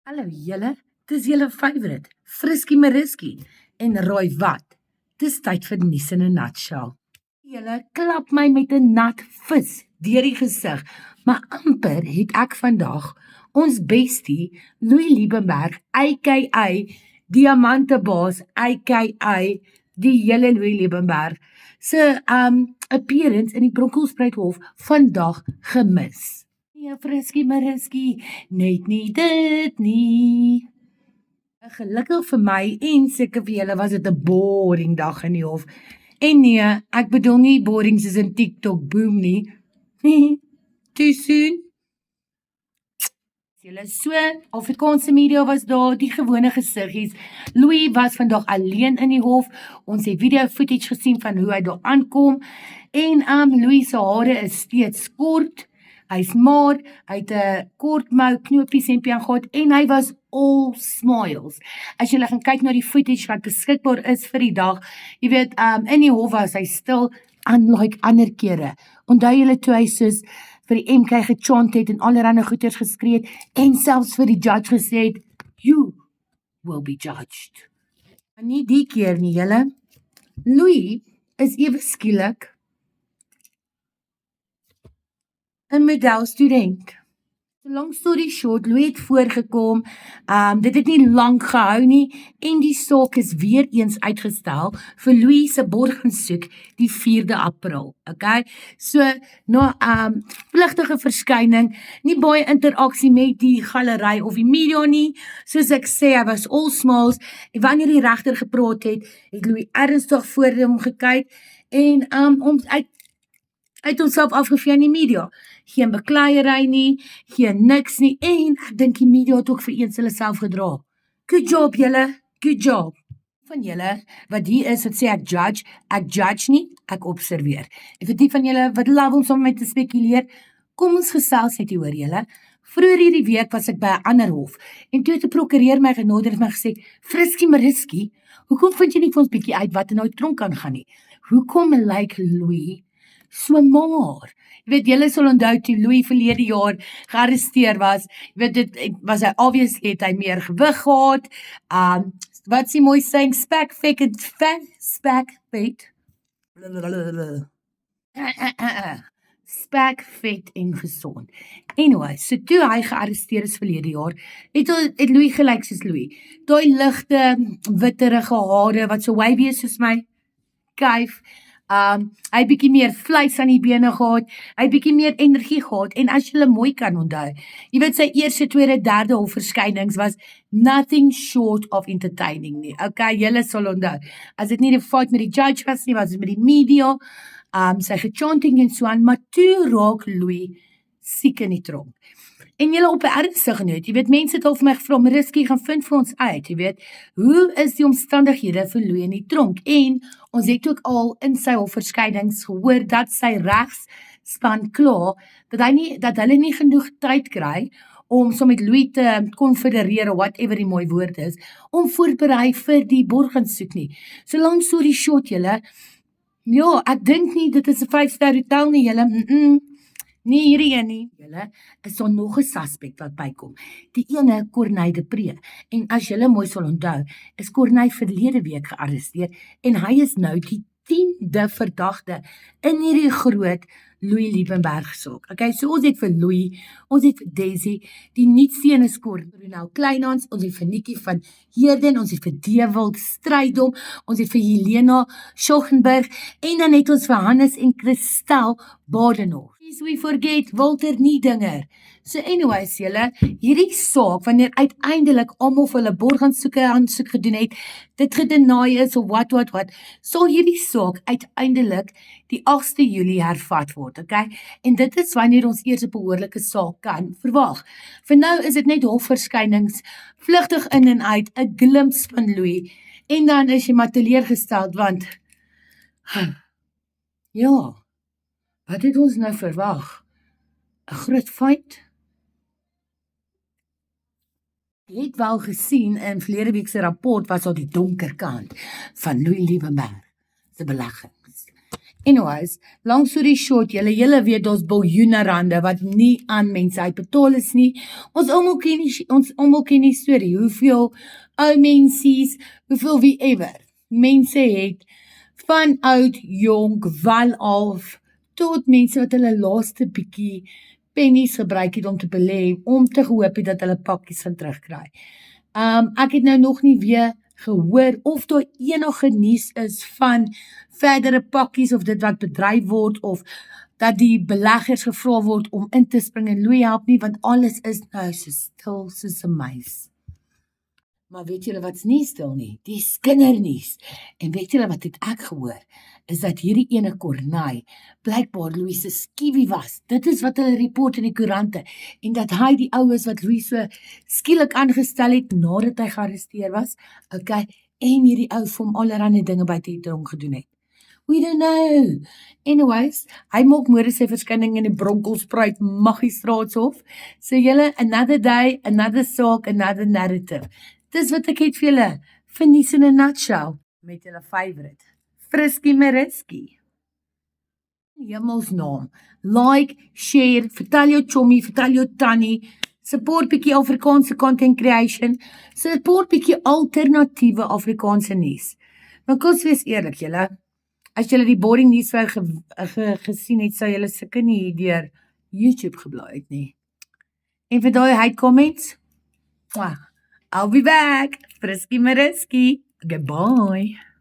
Hallo julle, dis julle favourite, Friskie Mariski en Roy wat. Dis tyd vir nuus in 'n nutshell. Julle klap my met 'n nat vis deur die gesig, maar amper het ek vandag ons bestie Louis Liebenberg, aka Diamantebaas, aka die hele Louis Liebenberg se appearance in die Bronkhorstspruithof vandag gemis. Nee, Friskie Mariski, net nie dit nie. Gelukkig vir my en seker vir julle was dit 'n boring dag in die hof. En nee, ek bedoel nie boring soos in TikTok boom nie. Too soon. Julle so, Afrikaanse media was daar, die gewone gesiggies. Louis was vandag alleen in die hof. Ons het video footage gesien van hoe hy daar aankom. En Louis se hare is steeds kort. Hy's maar, hy het 'n kort mou knopies hempie aangehad en hy was all smiles. As jy gaan kyk na die footage wat beskikbaar is vir die dag, jy weet, in die hof was hy stil, unlike ander kere. Onthou julle toe hy soos vir die MK gechant het en allerhande goeters geskree het en selfs vir die judge gesê het, you will be judged. Maar nie die keer nie, julle. Louis is ewe skielik 'n modelstudent. Long story short, Louis het voorgekom, dit het nie lank gehou nie, en die saak is weer eens uitgestel vir Louis se borgaansoek die 4de April, okay? So, na pligtige verskyning, nie baie interaksie met die galery of die media nie, soos ek sê, hy was all smiles, en wanneer die regter gepraat het Louis ernstig voor hom gekyk, en uit homself afgevee aan die media. Geen bekleierery nie, geen niks nie, en ek dink die media het ook vir eens hulle self gedra. Good job julle, good job. Van julle, wat hier is, wat sê ek judge nie, ek observeer. En vir die van julle, wat love om saam met te spekuleer, kom ons gesels net hier hoor julle. Vroeger hierdie week was ek by 'n ander hof, en toe het 'n prokureur my genader en my gesê, Friskie Mariski, hoekom vind jy nie vir ons bietjie uit wat in nou tronk kan gaan nie? Hoekom lyk Louis so maar? Jy weet, julle sal onthou toe Louis verlede jaar gearresteer was, jy weet, dit was hy, obviously het hy meer gewig gehad, wat is die mooi saying, spek vet en gesond. Anyway, so toe hy gearresteer is verlede jaar, het Louis gelyk soos Louis. Daai ligte, witterige hare, wat so wavy is soos my kuif, hy bietjie meer vleis aan die bene gehad, hy bietjie meer energie gehad, en as julle mooi kan onthou, jy weet sy eerste, tweede, derde hofverskynings was nothing short of entertaining nie, okay, julle sal onthou, as dit nie die fight met die judge was nie, was dit met die media, sy gechanting en so aan, maar toe raak Louis siek in die tronk. En julle op 'n ernstige noot, jy weet, mense het al vir my gevra, Mariski, gaan vind vir ons uit, jy weet, hoe is die omstandighede vir Louis in die tronk? En ons het ook al in sy hofverskynings gehoor dat sy regsspan kla, dat hulle nie genoeg tyd kry om so met Louis te konfedereer, whatever die mooi woord is, om voorberei vir die borgaansoek nie. So long story short, julle, ja, ek dink nie, dit is 'n 5-ster hotel nie, julle, nie hierdie een nie. Julle, is daar nog 'n suspek wat bykom. Die ene, Corneille de Pre. En as julle mooi sal onthou, is Corneille verlede week gearresteer en hy is nou die 10de verdagte in hierdie groot Louis Liebenberg saak. Okay, so ons het vir Louis, ons het vir Daisy, die nuutste een is Ronel Kleinhans, ons het vir Nikki van Heerden, ons het vir Dewald Strydom, ons het vir Helena Schochenberg, en dan het ons vir Hannes en Christel Badenhof. Please we forget Walter Niedinger. So anyways, julle, hierdie saak, wanneer uiteindelik almal vir hulle borgaansoek gedoen het, dit gedeny is of wat, sal hierdie saak uiteindelik die 8de Julie hervat word, okay? En dit is wanneer ons eers 'n behoorlike saak kan verwag. Vir nou is dit net hofverskynings, vlugtig in en uit, 'n glimps van Louis, en dan is jy maar teleurgesteld, want, ja, wat het ons nou verwag? 'n groot feit? Ek het wel gesien in verlede week se rapport was al die donker kant van Louis Liebenberg se beleggings. Anyways, long story short, julle weet daar's biljoene rande wat nie aan mense uitbetaal is nie. Ons almal ken die storie, hoeveel ou mensies, hoeveel wie ever, mense het van oud, jonk, wel af, tot mense wat hulle laaste bietjie pennies gebruik het om te belê, om te hoop dat hulle pakkies gaan terugkry. Ek het nou nog nie weer gehoor of daar enige nuus is van verdere pakkies of dit wat bedryf word of dat die beleggers gevra word om in te spring en Louis help nie, want alles is nou so stil soos 'n muis. Maar weet julle wat's nie stil nie? Die kindernuus. En weet julle wat het ek gehoor? Is dat hierdie ene Kornay blykbaar Louis se skiewie was. Dit is wat hulle report in die koerante. En dat hy die oues wat Louis so skielik aangestel het nadat hy gearresteer was, okay, en hierdie ou vir hom allerlei dinge buite die tronk gedoen het. We don't know. Anyways, hy maak môre sy verskyning in die Bronkhorstspruit Magistraatshof. So julle, another day, another saak, another narrative. Dis wat ek het vir julle, vir nuus in a nutshell, met julle favourite, Frisky Mariski. Hemelsnaam, like, share, vertel jou chommy, vertel jou tannie, support bietjie Afrikaanse content creation, support bietjie alternatiewe Afrikaanse nuus. Maar kom wees eerlik julle, as julle die boring nuus wou gesien het, sou julle seker nie deur YouTube geblaai het nie. En vir daai hate comments, I'll be back. Frisky Mariski. Goodbye.